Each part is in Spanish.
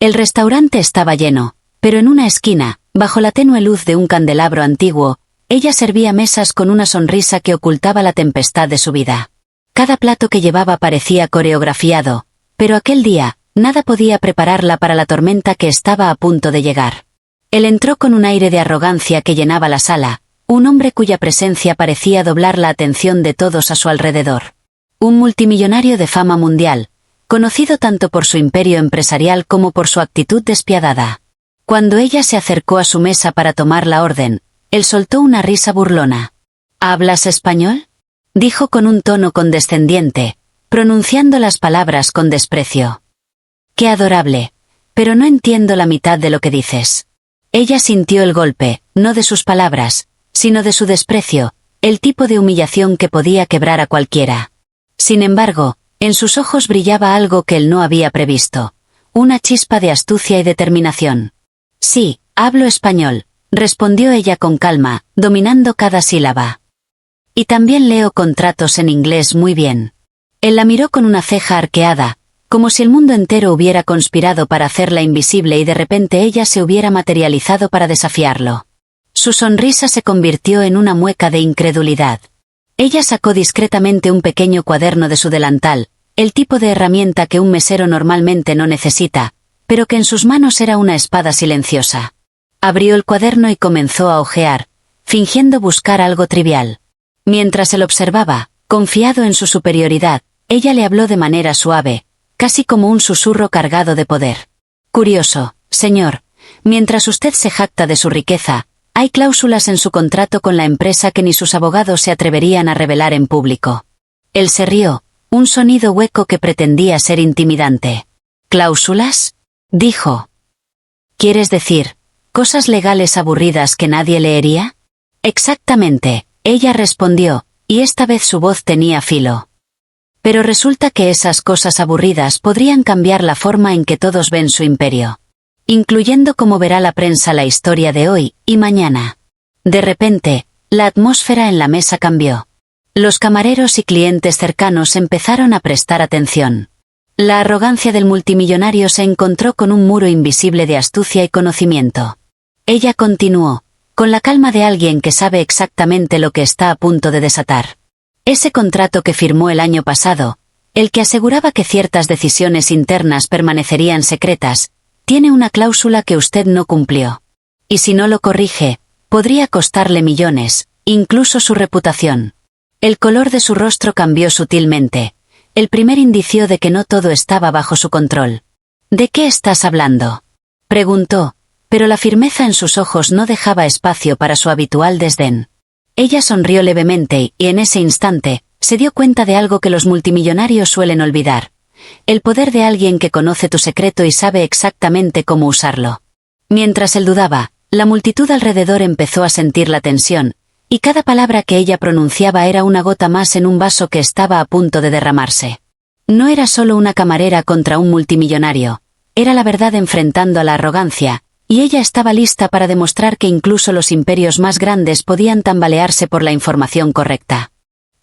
El restaurante estaba lleno, pero en una esquina, bajo la tenue luz de un candelabro antiguo, ella servía mesas con una sonrisa que ocultaba la tempestad de su vida. Cada plato que llevaba parecía coreografiado, pero aquel día, nada podía prepararla para la tormenta que estaba a punto de llegar. Él entró con un aire de arrogancia que llenaba la sala, un hombre cuya presencia parecía doblar la atención de todos a su alrededor. Un multimillonario de fama mundial, conocido tanto por su imperio empresarial como por su actitud despiadada. Cuando ella se acercó a su mesa para tomar la orden, él soltó una risa burlona. ¿Hablas español?, dijo con un tono condescendiente, pronunciando las palabras con desprecio. Qué adorable, pero no entiendo la mitad de lo que dices. Ella sintió el golpe, no de sus palabras, sino de su desprecio, el tipo de humillación que podía quebrar a cualquiera. Sin embargo, en sus ojos brillaba algo que él no había previsto, una chispa de astucia y determinación. Sí, hablo español, respondió ella con calma, dominando cada sílaba. Y también leo contratos en inglés muy bien. Él la miró con una ceja arqueada, como si el mundo entero hubiera conspirado para hacerla invisible y de repente ella se hubiera materializado para desafiarlo. Su sonrisa se convirtió en una mueca de incredulidad. Ella sacó discretamente un pequeño cuaderno de su delantal, el tipo de herramienta que un mesero normalmente no necesita, pero que en sus manos era una espada silenciosa. Abrió el cuaderno y comenzó a hojear, fingiendo buscar algo trivial. Mientras él observaba, confiado en su superioridad, ella le habló de manera suave, casi como un susurro cargado de poder. Curioso, señor, mientras usted se jacta de su riqueza, hay cláusulas en su contrato con la empresa que ni sus abogados se atreverían a revelar en público. Él se rió, un sonido hueco que pretendía ser intimidante. ¿Cláusulas?, dijo. ¿Quieres decir, cosas legales aburridas que nadie leería? Exactamente, ella respondió, y esta vez su voz tenía filo. Pero resulta que esas cosas aburridas podrían cambiar la forma en que todos ven su imperio. Incluyendo cómo verá la prensa la historia de hoy y mañana. De repente, la atmósfera en la mesa cambió. Los camareros y clientes cercanos empezaron a prestar atención. La arrogancia del multimillonario se encontró con un muro invisible de astucia y conocimiento. Ella continuó, con la calma de alguien que sabe exactamente lo que está a punto de desatar. Ese contrato que firmó el año pasado, el que aseguraba que ciertas decisiones internas permanecerían secretas, tiene una cláusula que usted no cumplió. Y si no lo corrige, podría costarle millones, incluso su reputación. El color de su rostro cambió sutilmente, el primer indicio de que no todo estaba bajo su control. ¿De qué estás hablando?, preguntó, pero la firmeza en sus ojos no dejaba espacio para su habitual desdén. Ella sonrió levemente y, en ese instante, se dio cuenta de algo que los multimillonarios suelen olvidar. El poder de alguien que conoce tu secreto y sabe exactamente cómo usarlo. Mientras él dudaba, la multitud alrededor empezó a sentir la tensión, y cada palabra que ella pronunciaba era una gota más en un vaso que estaba a punto de derramarse. No era solo una camarera contra un multimillonario, era la verdad enfrentando a la arrogancia, y ella estaba lista para demostrar que incluso los imperios más grandes podían tambalearse por la información correcta.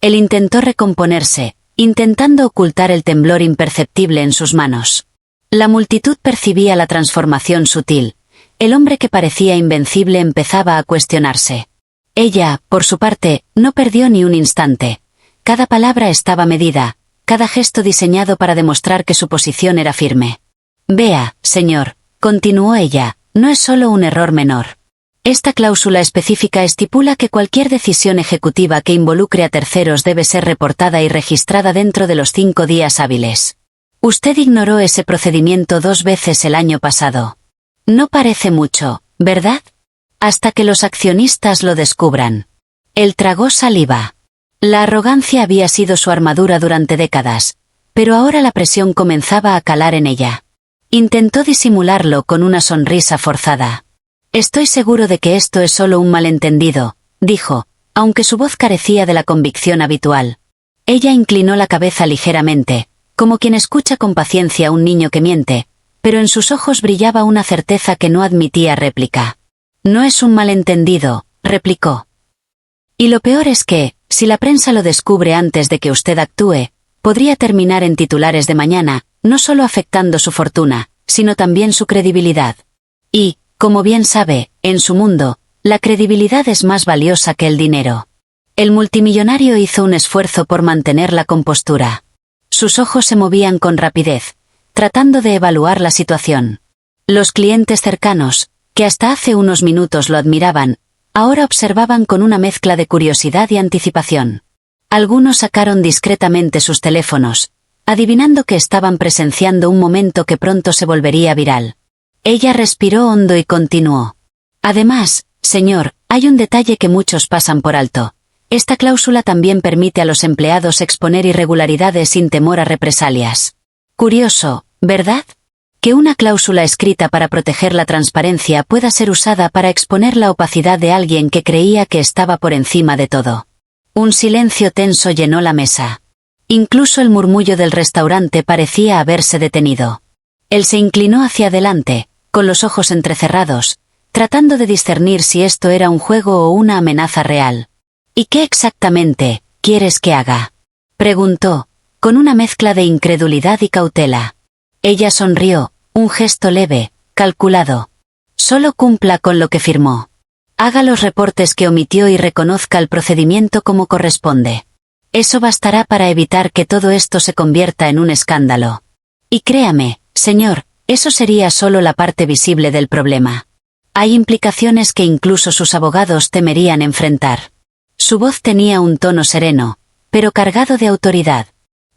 Él intentó recomponerse, intentando ocultar el temblor imperceptible en sus manos. La multitud percibía la transformación sutil. El hombre que parecía invencible empezaba a cuestionarse. Ella, por su parte, no perdió ni un instante. Cada palabra estaba medida, cada gesto diseñado para demostrar que su posición era firme. Vea, señor, continuó ella, no es solo un error menor. Esta cláusula específica estipula que cualquier decisión ejecutiva que involucre a terceros debe ser reportada y registrada dentro de los 5 días hábiles. Usted ignoró ese procedimiento 2 veces el año pasado. No parece mucho, ¿verdad? Hasta que los accionistas lo descubran. Él tragó saliva. La arrogancia había sido su armadura durante décadas, pero ahora la presión comenzaba a calar en ella. Intentó disimularlo con una sonrisa forzada. Estoy seguro de que esto es solo un malentendido, dijo, aunque su voz carecía de la convicción habitual. Ella inclinó la cabeza ligeramente, como quien escucha con paciencia a un niño que miente, pero en sus ojos brillaba una certeza que no admitía réplica. No es un malentendido, replicó. Y lo peor es que, si la prensa lo descubre antes de que usted actúe, podría terminar en titulares de mañana, no solo afectando su fortuna, sino también su credibilidad. Y, como bien sabe, en su mundo, la credibilidad es más valiosa que el dinero. El multimillonario hizo un esfuerzo por mantener la compostura. Sus ojos se movían con rapidez, tratando de evaluar la situación. Los clientes cercanos, que hasta hace unos minutos lo admiraban, ahora observaban con una mezcla de curiosidad y anticipación. Algunos sacaron discretamente sus teléfonos, adivinando que estaban presenciando un momento que pronto se volvería viral. Ella respiró hondo y continuó. Además, señor, hay un detalle que muchos pasan por alto. Esta cláusula también permite a los empleados exponer irregularidades sin temor a represalias. Curioso, ¿verdad? Que una cláusula escrita para proteger la transparencia pueda ser usada para exponer la opacidad de alguien que creía que estaba por encima de todo. Un silencio tenso llenó la mesa. Incluso el murmullo del restaurante parecía haberse detenido. Él se inclinó hacia adelante, con los ojos entrecerrados, tratando de discernir si esto era un juego o una amenaza real. ¿Y qué exactamente quieres que haga?, preguntó, con una mezcla de incredulidad y cautela. Ella sonrió, un gesto leve, calculado. Solo cumpla con lo que firmó. Haga los reportes que omitió y reconozca el procedimiento como corresponde. Eso bastará para evitar que todo esto se convierta en un escándalo. Y créame, señor, eso sería solo la parte visible del problema. Hay implicaciones que incluso sus abogados temerían enfrentar. Su voz tenía un tono sereno, pero cargado de autoridad.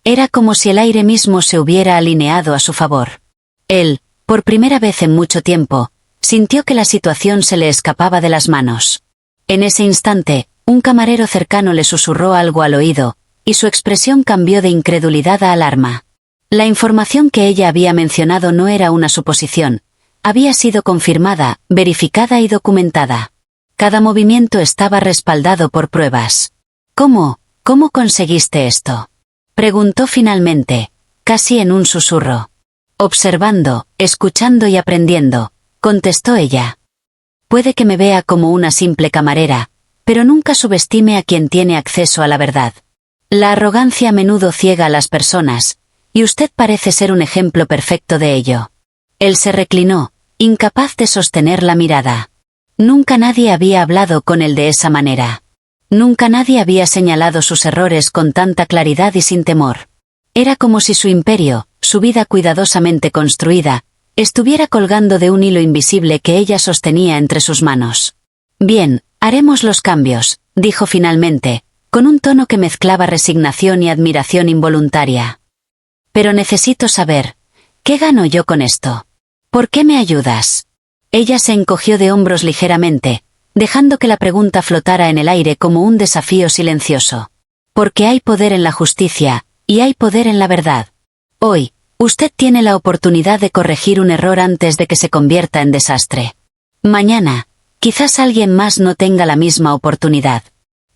Era como si el aire mismo se hubiera alineado a su favor. Él, por primera vez en mucho tiempo, sintió que la situación se le escapaba de las manos. En ese instante, un camarero cercano le susurró algo al oído, y su expresión cambió de incredulidad a alarma. La información que ella había mencionado no era una suposición, había sido confirmada, verificada y documentada. Cada movimiento estaba respaldado por pruebas. ¿Cómo conseguiste esto?, preguntó finalmente, casi en un susurro. Observando, escuchando y aprendiendo, contestó ella. Puede que me vea como una simple camarera, pero nunca subestime a quien tiene acceso a la verdad. La arrogancia a menudo ciega a las personas, y usted parece ser un ejemplo perfecto de ello. Él se reclinó, incapaz de sostener la mirada. Nunca nadie había hablado con él de esa manera. Nunca nadie había señalado sus errores con tanta claridad y sin temor. Era como si su imperio, su vida cuidadosamente construida, estuviera colgando de un hilo invisible que ella sostenía entre sus manos. Bien, haremos los cambios, dijo finalmente, con un tono que mezclaba resignación y admiración involuntaria. Pero necesito saber, ¿qué gano yo con esto? ¿Por qué me ayudas? Ella se encogió de hombros ligeramente, dejando que la pregunta flotara en el aire como un desafío silencioso. Porque hay poder en la justicia, y hay poder en la verdad. Hoy, usted tiene la oportunidad de corregir un error antes de que se convierta en desastre. Mañana, quizás alguien más no tenga la misma oportunidad.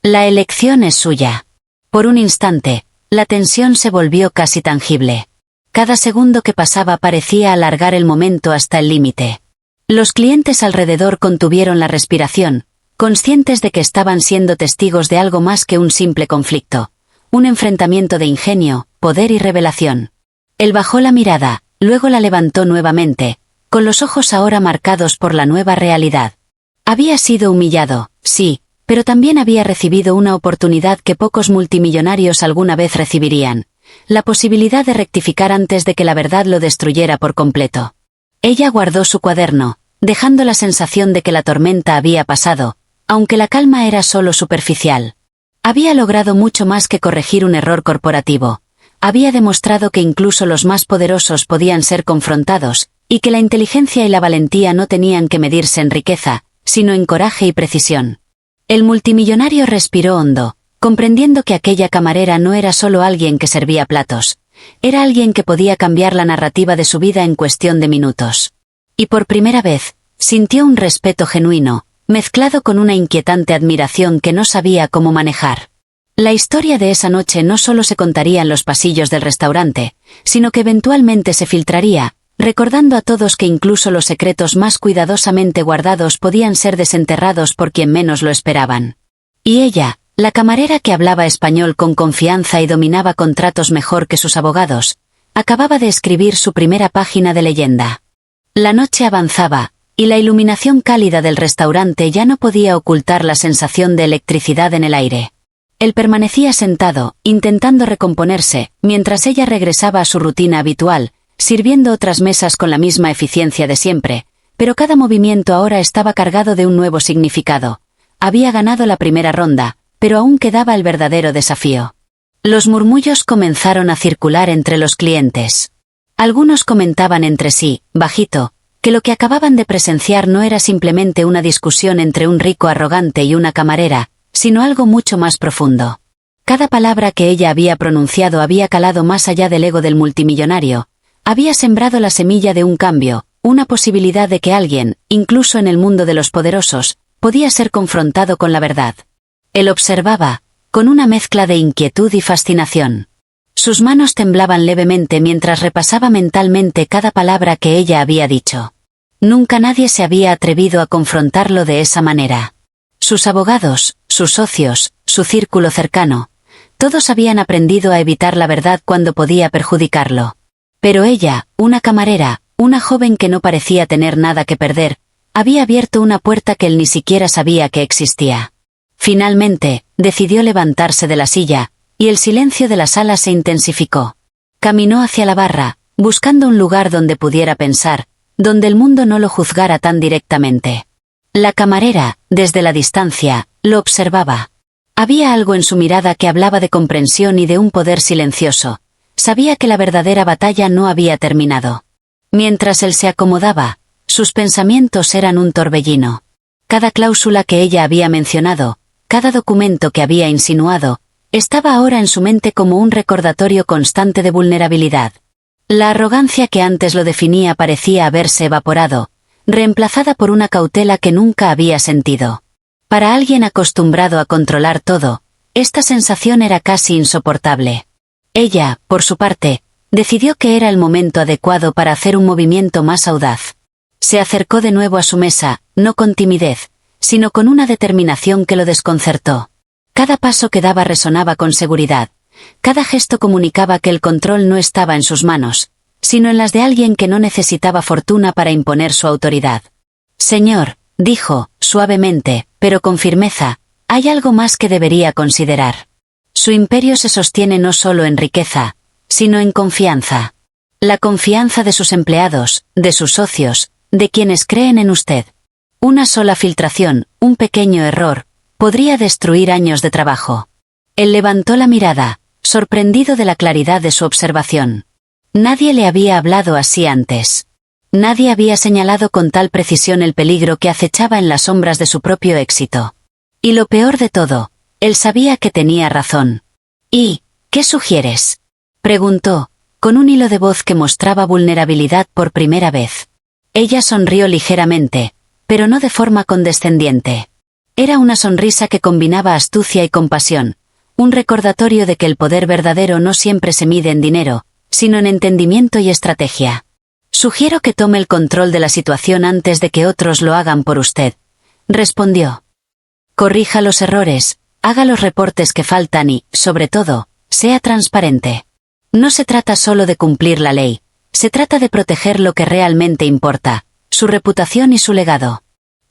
La elección es suya. Por un instante, la tensión se volvió casi tangible. Cada segundo que pasaba parecía alargar el momento hasta el límite. Los clientes alrededor contuvieron la respiración, conscientes de que estaban siendo testigos de algo más que un simple conflicto, un enfrentamiento de ingenio, poder y revelación. Él bajó la mirada, luego la levantó nuevamente, con los ojos ahora marcados por la nueva realidad. Había sido humillado, sí, pero también había recibido una oportunidad que pocos multimillonarios alguna vez recibirían, la posibilidad de rectificar antes de que la verdad lo destruyera por completo. Ella guardó su cuaderno, dejando la sensación de que la tormenta había pasado, aunque la calma era solo superficial. Había logrado mucho más que corregir un error corporativo. Había demostrado que incluso los más poderosos podían ser confrontados, y que la inteligencia y la valentía no tenían que medirse en riqueza, sino en coraje y precisión. El multimillonario respiró hondo, comprendiendo que aquella camarera no era solo alguien que servía platos. Era alguien que podía cambiar la narrativa de su vida en cuestión de minutos. Y por primera vez, sintió un respeto genuino, mezclado con una inquietante admiración que no sabía cómo manejar. La historia de esa noche no solo se contaría en los pasillos del restaurante, sino que eventualmente se filtraría, recordando a todos que incluso los secretos más cuidadosamente guardados podían ser desenterrados por quien menos lo esperaban. Y ella, la camarera que hablaba español con confianza y dominaba contratos mejor que sus abogados, acababa de escribir su primera página de leyenda. La noche avanzaba, y la iluminación cálida del restaurante ya no podía ocultar la sensación de electricidad en el aire. Él permanecía sentado, intentando recomponerse, mientras ella regresaba a su rutina habitual, sirviendo otras mesas con la misma eficiencia de siempre, pero cada movimiento ahora estaba cargado de un nuevo significado. Había ganado la primera ronda, pero aún quedaba el verdadero desafío. Los murmullos comenzaron a circular entre los clientes. Algunos comentaban entre sí, bajito, que lo que acababan de presenciar no era simplemente una discusión entre un rico arrogante y una camarera, sino algo mucho más profundo. Cada palabra que ella había pronunciado había calado más allá del ego del multimillonario, había sembrado la semilla de un cambio, una posibilidad de que alguien, incluso en el mundo de los poderosos, podía ser confrontado con la verdad. Él observaba, con una mezcla de inquietud y fascinación. Sus manos temblaban levemente mientras repasaba mentalmente cada palabra que ella había dicho. Nunca nadie se había atrevido a confrontarlo de esa manera. Sus abogados, sus socios, su círculo cercano, todos habían aprendido a evitar la verdad cuando podía perjudicarlo. Pero ella, una camarera, una joven que no parecía tener nada que perder, había abierto una puerta que él ni siquiera sabía que existía. Finalmente, decidió levantarse de la silla, y el silencio de la sala se intensificó. Caminó hacia la barra, buscando un lugar donde pudiera pensar, donde el mundo no lo juzgara tan directamente. La camarera, desde la distancia, lo observaba. Había algo en su mirada que hablaba de comprensión y de un poder silencioso. Sabía que la verdadera batalla no había terminado. Mientras él se acomodaba, sus pensamientos eran un torbellino. Cada cláusula que ella había mencionado, cada documento que había insinuado, estaba ahora en su mente como un recordatorio constante de vulnerabilidad. La arrogancia que antes lo definía parecía haberse evaporado, reemplazada por una cautela que nunca había sentido. Para alguien acostumbrado a controlar todo, esta sensación era casi insoportable. Ella, por su parte, decidió que era el momento adecuado para hacer un movimiento más audaz. Se acercó de nuevo a su mesa, no con timidez, sino con una determinación que lo desconcertó. Cada paso que daba resonaba con seguridad. Cada gesto comunicaba que el control no estaba en sus manos, sino en las de alguien que no necesitaba fortuna para imponer su autoridad. Señor, dijo, suavemente, pero con firmeza, hay algo más que debería considerar. Su imperio se sostiene no solo en riqueza, sino en confianza. La confianza de sus empleados, de sus socios, de quienes creen en usted. Una sola filtración, un pequeño error, podría destruir años de trabajo. Él levantó la mirada, sorprendido de la claridad de su observación. Nadie le había hablado así antes. Nadie había señalado con tal precisión el peligro que acechaba en las sombras de su propio éxito. Y lo peor de todo, él sabía que tenía razón. ¿Y qué sugieres?, preguntó, con un hilo de voz que mostraba vulnerabilidad por primera vez. Ella sonrió ligeramente, pero no de forma condescendiente. Era una sonrisa que combinaba astucia y compasión, un recordatorio de que el poder verdadero no siempre se mide en dinero, sino en entendimiento y estrategia. Sugiero que tome el control de la situación antes de que otros lo hagan por usted, respondió. Corrija los errores, haga los reportes que faltan y, sobre todo, sea transparente. No se trata solo de cumplir la ley, se trata de proteger lo que realmente importa, su reputación y su legado.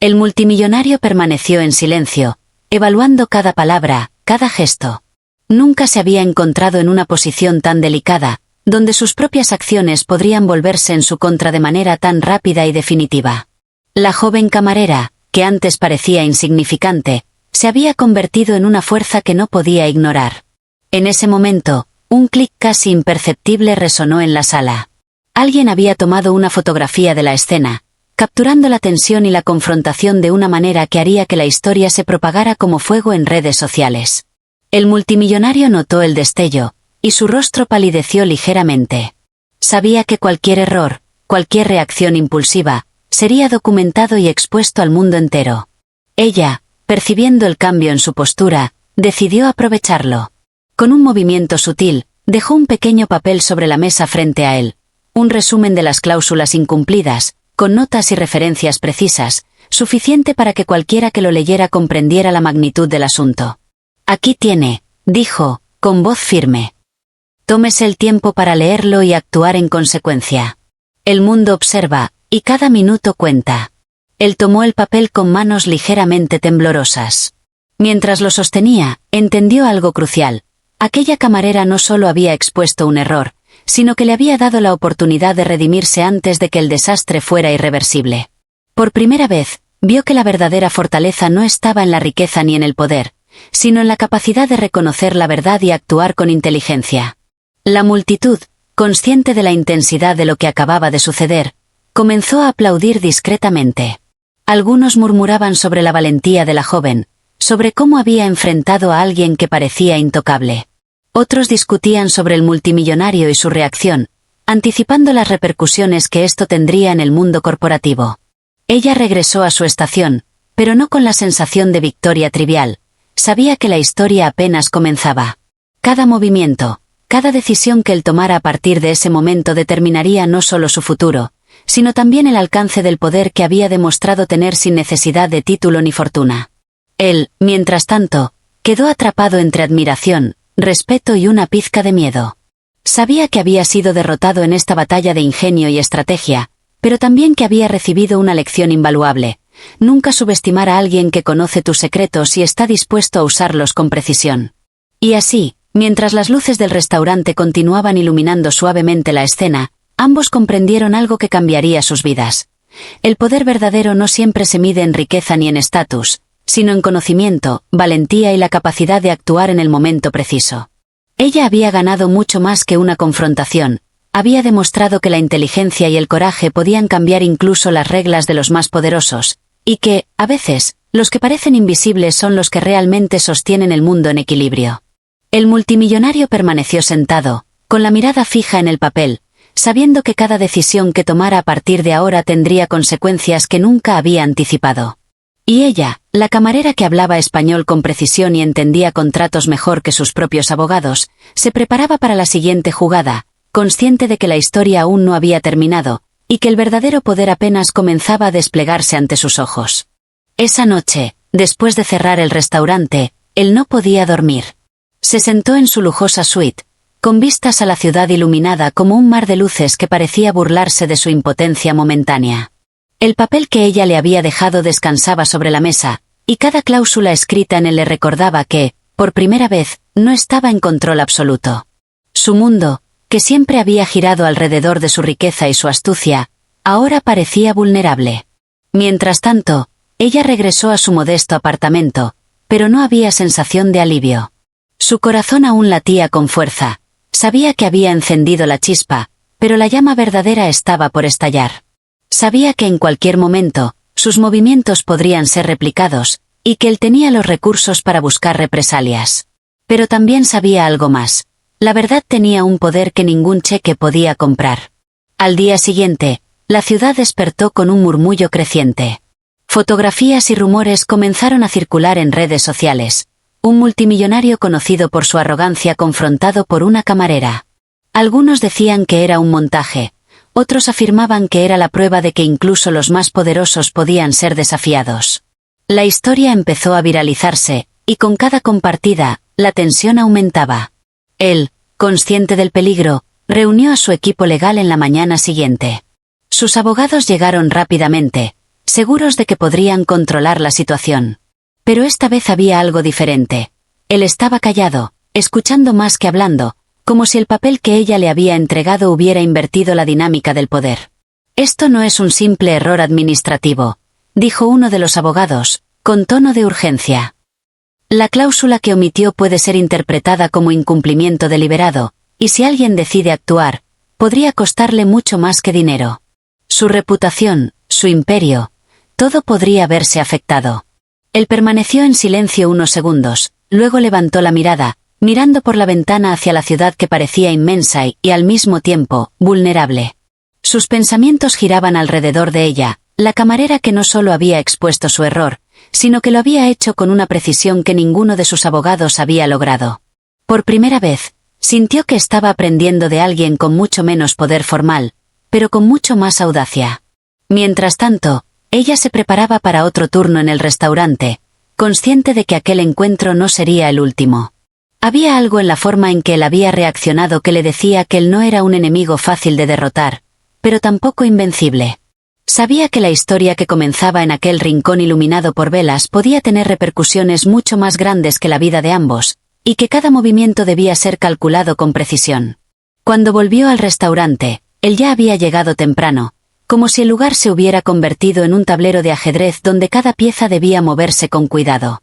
El multimillonario permaneció en silencio, evaluando cada palabra, cada gesto. Nunca se había encontrado en una posición tan delicada, donde sus propias acciones podrían volverse en su contra de manera tan rápida y definitiva. La joven camarera, que antes parecía insignificante, se había convertido en una fuerza que no podía ignorar. En ese momento, un clic casi imperceptible resonó en la sala. Alguien había tomado una fotografía de la escena, capturando la tensión y la confrontación de una manera que haría que la historia se propagara como fuego en redes sociales. El multimillonario notó el destello, y su rostro palideció ligeramente. Sabía que cualquier error, cualquier reacción impulsiva, sería documentado y expuesto al mundo entero. Ella, percibiendo el cambio en su postura, decidió aprovecharlo. Con un movimiento sutil, dejó un pequeño papel sobre la mesa frente a él, un resumen de las cláusulas incumplidas, con notas y referencias precisas, suficiente para que cualquiera que lo leyera comprendiera la magnitud del asunto. Aquí tiene, dijo, con voz firme. Tómese el tiempo para leerlo y actuar en consecuencia. El mundo observa, y cada minuto cuenta. Él tomó el papel con manos ligeramente temblorosas. Mientras lo sostenía, entendió algo crucial. Aquella camarera no solo había expuesto un error, sino que le había dado la oportunidad de redimirse antes de que el desastre fuera irreversible. Por primera vez, vio que la verdadera fortaleza no estaba en la riqueza ni en el poder, sino en la capacidad de reconocer la verdad y actuar con inteligencia. La multitud, consciente de la intensidad de lo que acababa de suceder, comenzó a aplaudir discretamente. Algunos murmuraban sobre la valentía de la joven, sobre cómo había enfrentado a alguien que parecía intocable. Otros discutían sobre el multimillonario y su reacción, anticipando las repercusiones que esto tendría en el mundo corporativo. Ella regresó a su estación, pero no con la sensación de victoria trivial. Sabía que la historia apenas comenzaba. Cada movimiento, cada decisión que él tomara a partir de ese momento determinaría no solo su futuro, sino también el alcance del poder que había demostrado tener sin necesidad de título ni fortuna. Él, mientras tanto, quedó atrapado entre admiración, respeto y una pizca de miedo. Sabía que había sido derrotado en esta batalla de ingenio y estrategia, pero también que había recibido una lección invaluable. Nunca subestimar a alguien que conoce tus secretos y está dispuesto a usarlos con precisión. Y así, mientras las luces del restaurante continuaban iluminando suavemente la escena, ambos comprendieron algo que cambiaría sus vidas. El poder verdadero no siempre se mide en riqueza ni en estatus, sino en conocimiento, valentía y la capacidad de actuar en el momento preciso. Ella había ganado mucho más que una confrontación. Había demostrado que la inteligencia y el coraje podían cambiar incluso las reglas de los más poderosos, y que, a veces, los que parecen invisibles son los que realmente sostienen el mundo en equilibrio. El multimillonario permaneció sentado, con la mirada fija en el papel, sabiendo que cada decisión que tomara a partir de ahora tendría consecuencias que nunca había anticipado. Y ella, la camarera que hablaba español con precisión y entendía contratos mejor que sus propios abogados, se preparaba para la siguiente jugada, consciente de que la historia aún no había terminado, y que el verdadero poder apenas comenzaba a desplegarse ante sus ojos. Esa noche, después de cerrar el restaurante, él no podía dormir. Se sentó en su lujosa suite, con vistas a la ciudad iluminada como un mar de luces que parecía burlarse de su impotencia momentánea. El papel que ella le había dejado descansaba sobre la mesa, y cada cláusula escrita en él le recordaba que, por primera vez, no estaba en control absoluto. Su mundo, que siempre había girado alrededor de su riqueza y su astucia, ahora parecía vulnerable. Mientras tanto, ella regresó a su modesto apartamento, pero no había sensación de alivio. Su corazón aún latía con fuerza. Sabía que había encendido la chispa, pero la llama verdadera estaba por estallar. Sabía que en cualquier momento, sus movimientos podrían ser replicados, y que él tenía los recursos para buscar represalias. Pero también sabía algo más. La verdad tenía un poder que ningún cheque podía comprar. Al día siguiente, la ciudad despertó con un murmullo creciente. Fotografías y rumores comenzaron a circular en redes sociales. Un multimillonario conocido por su arrogancia confrontado por una camarera. Algunos decían que era un montaje, otros afirmaban que era la prueba de que incluso los más poderosos podían ser desafiados. La historia empezó a viralizarse, y con cada compartida, la tensión aumentaba. Él, consciente del peligro, reunió a su equipo legal en la mañana siguiente. Sus abogados llegaron rápidamente, seguros de que podrían controlar la situación. Pero esta vez había algo diferente. Él estaba callado, escuchando más que hablando, como si el papel que ella le había entregado hubiera invertido la dinámica del poder. «Esto no es un simple error administrativo», dijo uno de los abogados, con tono de urgencia. «La cláusula que omitió puede ser interpretada como incumplimiento deliberado, y si alguien decide actuar, podría costarle mucho más que dinero. Su reputación, su imperio, todo podría verse afectado». Él permaneció en silencio unos segundos, luego levantó la mirada, mirando por la ventana hacia la ciudad que parecía inmensa y, al mismo tiempo, vulnerable. Sus pensamientos giraban alrededor de ella, la camarera que no solo había expuesto su error, sino que lo había hecho con una precisión que ninguno de sus abogados había logrado. Por primera vez, sintió que estaba aprendiendo de alguien con mucho menos poder formal, pero con mucho más audacia. Mientras tanto, ella se preparaba para otro turno en el restaurante, consciente de que aquel encuentro no sería el último. Había algo en la forma en que él había reaccionado que le decía que él no era un enemigo fácil de derrotar, pero tampoco invencible. Sabía que la historia que comenzaba en aquel rincón iluminado por velas podía tener repercusiones mucho más grandes que la vida de ambos, y que cada movimiento debía ser calculado con precisión. Cuando volvió al restaurante, él ya había llegado temprano, como si el lugar se hubiera convertido en un tablero de ajedrez donde cada pieza debía moverse con cuidado.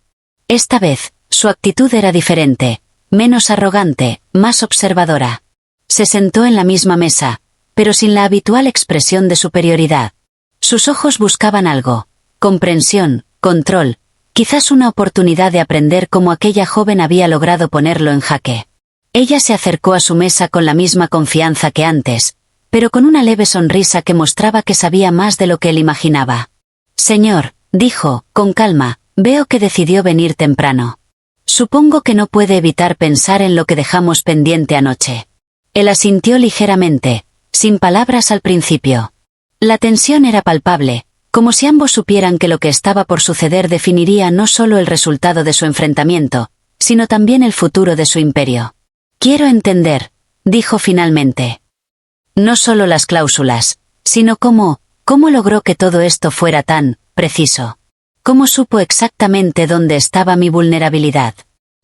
Esta vez, su actitud era diferente, menos arrogante, más observadora. Se sentó en la misma mesa, pero sin la habitual expresión de superioridad. Sus ojos buscaban algo: comprensión, control, quizás una oportunidad de aprender cómo aquella joven había logrado ponerlo en jaque. Ella se acercó a su mesa con la misma confianza que antes, pero con una leve sonrisa que mostraba que sabía más de lo que él imaginaba. «Señor», dijo, con calma, «veo que decidió venir temprano. Supongo que no puede evitar pensar en lo que dejamos pendiente anoche». Él asintió ligeramente, sin palabras al principio. La tensión era palpable, como si ambos supieran que lo que estaba por suceder definiría no solo el resultado de su enfrentamiento, sino también el futuro de su imperio. «Quiero entender», dijo finalmente. «No solo las cláusulas, sino cómo logró que todo esto fuera tan preciso. ¿Cómo supo exactamente dónde estaba mi vulnerabilidad?»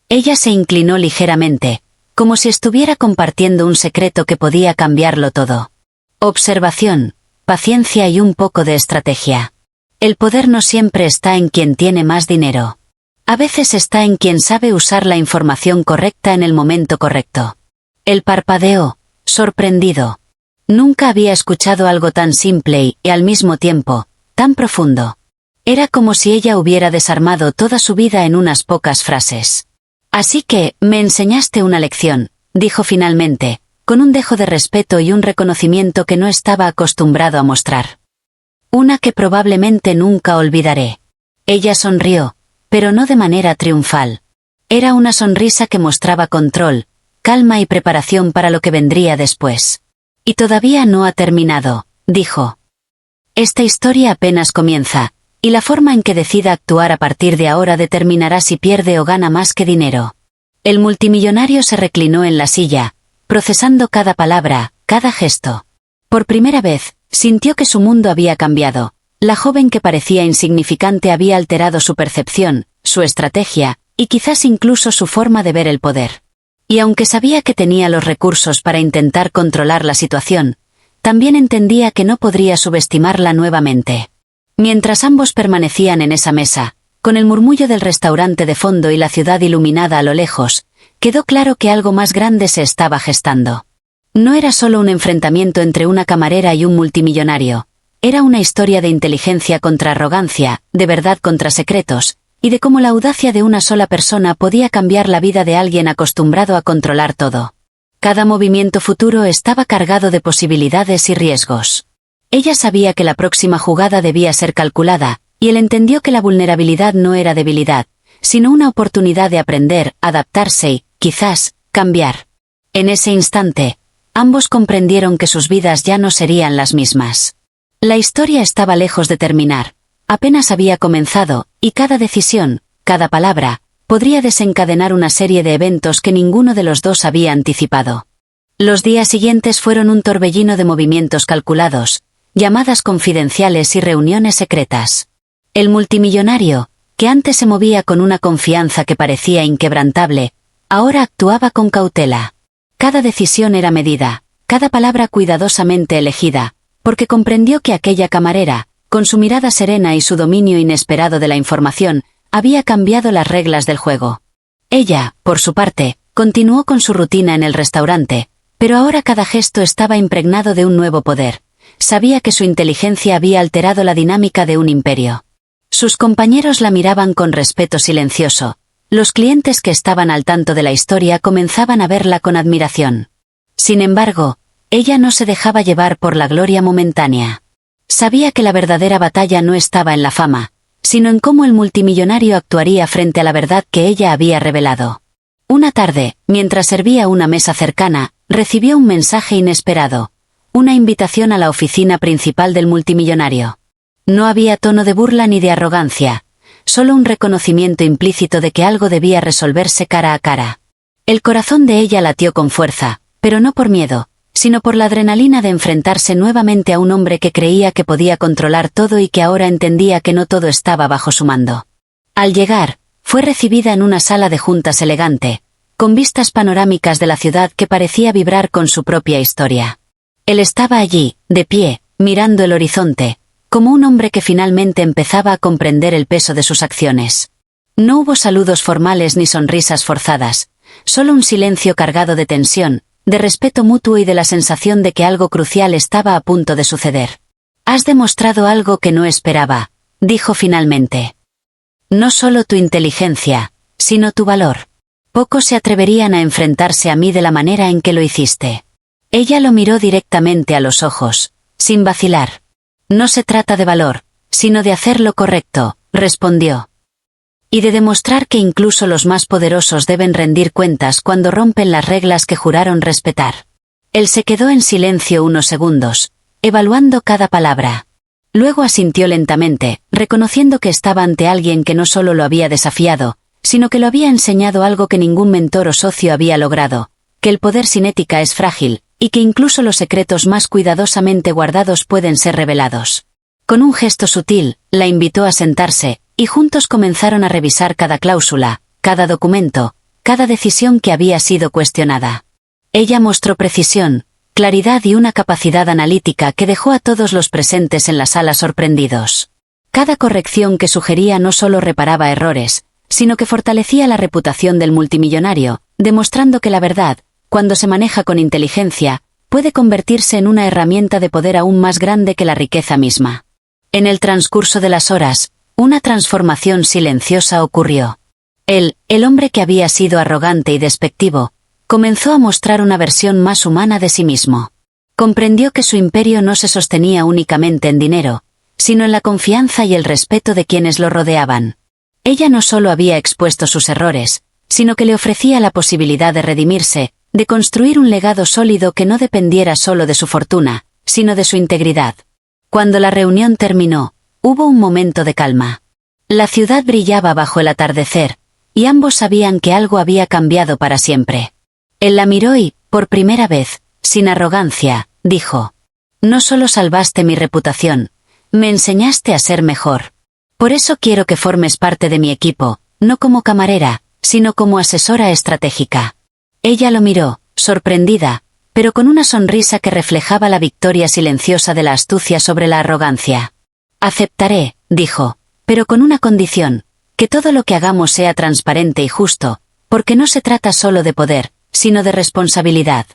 Ella se inclinó ligeramente, como si estuviera compartiendo un secreto que podía cambiarlo todo. «Observación, paciencia y un poco de estrategia. El poder no siempre está en quien tiene más dinero. A veces está en quien sabe usar la información correcta en el momento correcto». Él parpadeó, sorprendido. Nunca había escuchado algo tan simple y, al mismo tiempo, tan profundo. Era como si ella hubiera desarmado toda su vida en unas pocas frases. «Así que, me enseñaste una lección», dijo finalmente, con un dejo de respeto y un reconocimiento que no estaba acostumbrado a mostrar. «Una que probablemente nunca olvidaré». Ella sonrió, pero no de manera triunfal. Era una sonrisa que mostraba control, calma y preparación para lo que vendría después. «Y todavía no ha terminado», dijo. «Esta historia apenas comienza, y la forma en que decida actuar a partir de ahora determinará si pierde o gana más que dinero». El multimillonario se reclinó en la silla, procesando cada palabra, cada gesto. Por primera vez, sintió que su mundo había cambiado. La joven que parecía insignificante había alterado su percepción, su estrategia, y quizás incluso su forma de ver el poder. Y aunque sabía que tenía los recursos para intentar controlar la situación, también entendía que no podría subestimarla nuevamente. Mientras ambos permanecían en esa mesa, con el murmullo del restaurante de fondo y la ciudad iluminada a lo lejos, quedó claro que algo más grande se estaba gestando. No era solo un enfrentamiento entre una camarera y un multimillonario, era una historia de inteligencia contra arrogancia, de verdad contra secretos, y de cómo la audacia de una sola persona podía cambiar la vida de alguien acostumbrado a controlar todo. Cada movimiento futuro estaba cargado de posibilidades y riesgos. Ella sabía que la próxima jugada debía ser calculada, y él entendió que la vulnerabilidad no era debilidad, sino una oportunidad de aprender, adaptarse y, quizás, cambiar. En ese instante, ambos comprendieron que sus vidas ya no serían las mismas. La historia estaba lejos de terminar. Apenas había comenzado, y cada decisión, cada palabra, podría desencadenar una serie de eventos que ninguno de los dos había anticipado. Los días siguientes fueron un torbellino de movimientos calculados, llamadas confidenciales y reuniones secretas. El multimillonario, que antes se movía con una confianza que parecía inquebrantable, ahora actuaba con cautela. Cada decisión era medida, cada palabra cuidadosamente elegida, porque comprendió que aquella camarera, con su mirada serena y su dominio inesperado de la información, había cambiado las reglas del juego. Ella, por su parte, continuó con su rutina en el restaurante, pero ahora cada gesto estaba impregnado de un nuevo poder. Sabía que su inteligencia había alterado la dinámica de un imperio. Sus compañeros la miraban con respeto silencioso. Los clientes que estaban al tanto de la historia comenzaban a verla con admiración. Sin embargo, ella no se dejaba llevar por la gloria momentánea. Sabía que la verdadera batalla no estaba en la fama, sino en cómo el multimillonario actuaría frente a la verdad que ella había revelado. Una tarde, mientras servía una mesa cercana, recibió un mensaje inesperado, una invitación a la oficina principal del multimillonario. No había tono de burla ni de arrogancia, solo un reconocimiento implícito de que algo debía resolverse cara a cara. El corazón de ella latió con fuerza, pero no por miedo, sino por la adrenalina de enfrentarse nuevamente a un hombre que creía que podía controlar todo y que ahora entendía que no todo estaba bajo su mando. Al llegar, fue recibida en una sala de juntas elegante, con vistas panorámicas de la ciudad que parecía vibrar con su propia historia. Él estaba allí, de pie, mirando el horizonte, como un hombre que finalmente empezaba a comprender el peso de sus acciones. No hubo saludos formales ni sonrisas forzadas, solo un silencio cargado de tensión, de respeto mutuo y de la sensación de que algo crucial estaba a punto de suceder. «Has demostrado algo que no esperaba», dijo finalmente. «No solo tu inteligencia, sino tu valor. Pocos se atreverían a enfrentarse a mí de la manera en que lo hiciste». Ella lo miró directamente a los ojos, sin vacilar. «No se trata de valor, sino de hacer lo correcto», respondió. «Y de demostrar que incluso los más poderosos deben rendir cuentas cuando rompen las reglas que juraron respetar». Él se quedó en silencio unos segundos, evaluando cada palabra. Luego asintió lentamente, reconociendo que estaba ante alguien que no solo lo había desafiado, sino que lo había enseñado algo que ningún mentor o socio había logrado, que el poder sin ética es frágil, y que incluso los secretos más cuidadosamente guardados pueden ser revelados. Con un gesto sutil, la invitó a sentarse, y juntos comenzaron a revisar cada cláusula, cada documento, cada decisión que había sido cuestionada. Ella mostró precisión, claridad y una capacidad analítica que dejó a todos los presentes en la sala sorprendidos. Cada corrección que sugería no solo reparaba errores, sino que fortalecía la reputación del multimillonario, demostrando que la verdad, cuando se maneja con inteligencia, puede convertirse en una herramienta de poder aún más grande que la riqueza misma. En el transcurso de las horas, una transformación silenciosa ocurrió. El hombre que había sido arrogante y despectivo, comenzó a mostrar una versión más humana de sí mismo. Comprendió que su imperio no se sostenía únicamente en dinero, sino en la confianza y el respeto de quienes lo rodeaban. Ella no solo había expuesto sus errores, sino que le ofrecía la posibilidad de redimirse, de construir un legado sólido que no dependiera solo de su fortuna, sino de su integridad. Cuando la reunión terminó, hubo un momento de calma. La ciudad brillaba bajo el atardecer, y ambos sabían que algo había cambiado para siempre. Él la miró y, por primera vez, sin arrogancia, dijo: «No solo salvaste mi reputación, me enseñaste a ser mejor. Por eso quiero que formes parte de mi equipo, no como camarera, sino como asesora estratégica». Ella lo miró, sorprendida, pero con una sonrisa que reflejaba la victoria silenciosa de la astucia sobre la arrogancia. «Aceptaré», dijo, «pero con una condición, que todo lo que hagamos sea transparente y justo, porque no se trata solo de poder, sino de responsabilidad».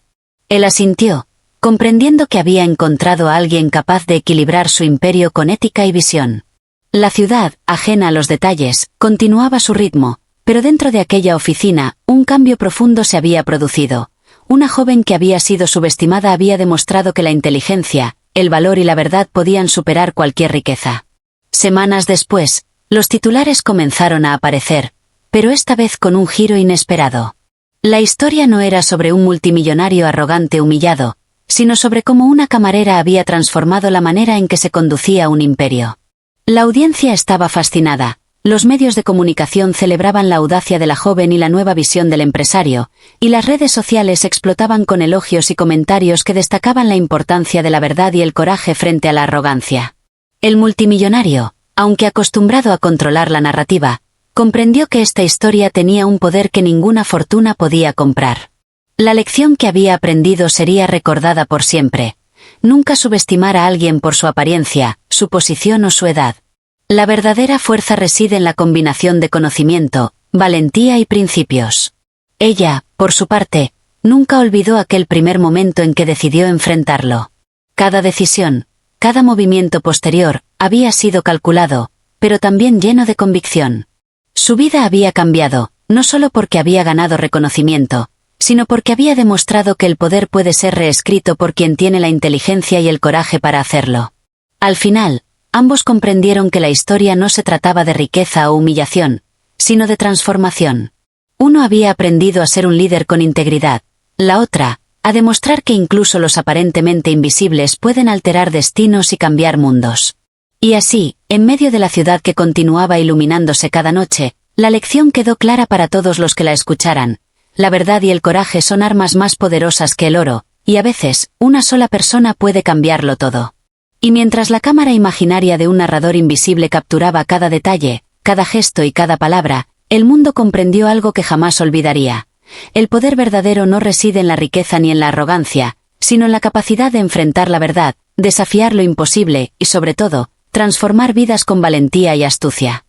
Él asintió, comprendiendo que había encontrado a alguien capaz de equilibrar su imperio con ética y visión. La ciudad, ajena a los detalles, continuaba su ritmo, pero dentro de aquella oficina, un cambio profundo se había producido. Una joven que había sido subestimada había demostrado que la inteligencia, el valor y la verdad podían superar cualquier riqueza. Semanas después, los titulares comenzaron a aparecer, pero esta vez con un giro inesperado. La historia no era sobre un multimillonario arrogante humillado, sino sobre cómo una camarera había transformado la manera en que se conducía un imperio. La audiencia estaba fascinada. Los medios de comunicación celebraban la audacia de la joven y la nueva visión del empresario, y las redes sociales explotaban con elogios y comentarios que destacaban la importancia de la verdad y el coraje frente a la arrogancia. El multimillonario, aunque acostumbrado a controlar la narrativa, comprendió que esta historia tenía un poder que ninguna fortuna podía comprar. La lección que había aprendido sería recordada por siempre. Nunca subestimar a alguien por su apariencia, su posición o su edad. La verdadera fuerza reside en la combinación de conocimiento, valentía y principios. Ella, por su parte, nunca olvidó aquel primer momento en que decidió enfrentarlo. Cada decisión, cada movimiento posterior, había sido calculado, pero también lleno de convicción. Su vida había cambiado, no solo porque había ganado reconocimiento, sino porque había demostrado que el poder puede ser reescrito por quien tiene la inteligencia y el coraje para hacerlo. Al final, ambos comprendieron que la historia no se trataba de riqueza o humillación, sino de transformación. Uno había aprendido a ser un líder con integridad, la otra, a demostrar que incluso los aparentemente invisibles pueden alterar destinos y cambiar mundos. Y así, en medio de la ciudad que continuaba iluminándose cada noche, la lección quedó clara para todos los que la escucharan. La verdad y el coraje son armas más poderosas que el oro, y a veces, una sola persona puede cambiarlo todo. Y mientras la cámara imaginaria de un narrador invisible capturaba cada detalle, cada gesto y cada palabra, el mundo comprendió algo que jamás olvidaría. El poder verdadero no reside en la riqueza ni en la arrogancia, sino en la capacidad de enfrentar la verdad, desafiar lo imposible y, sobre todo, transformar vidas con valentía y astucia.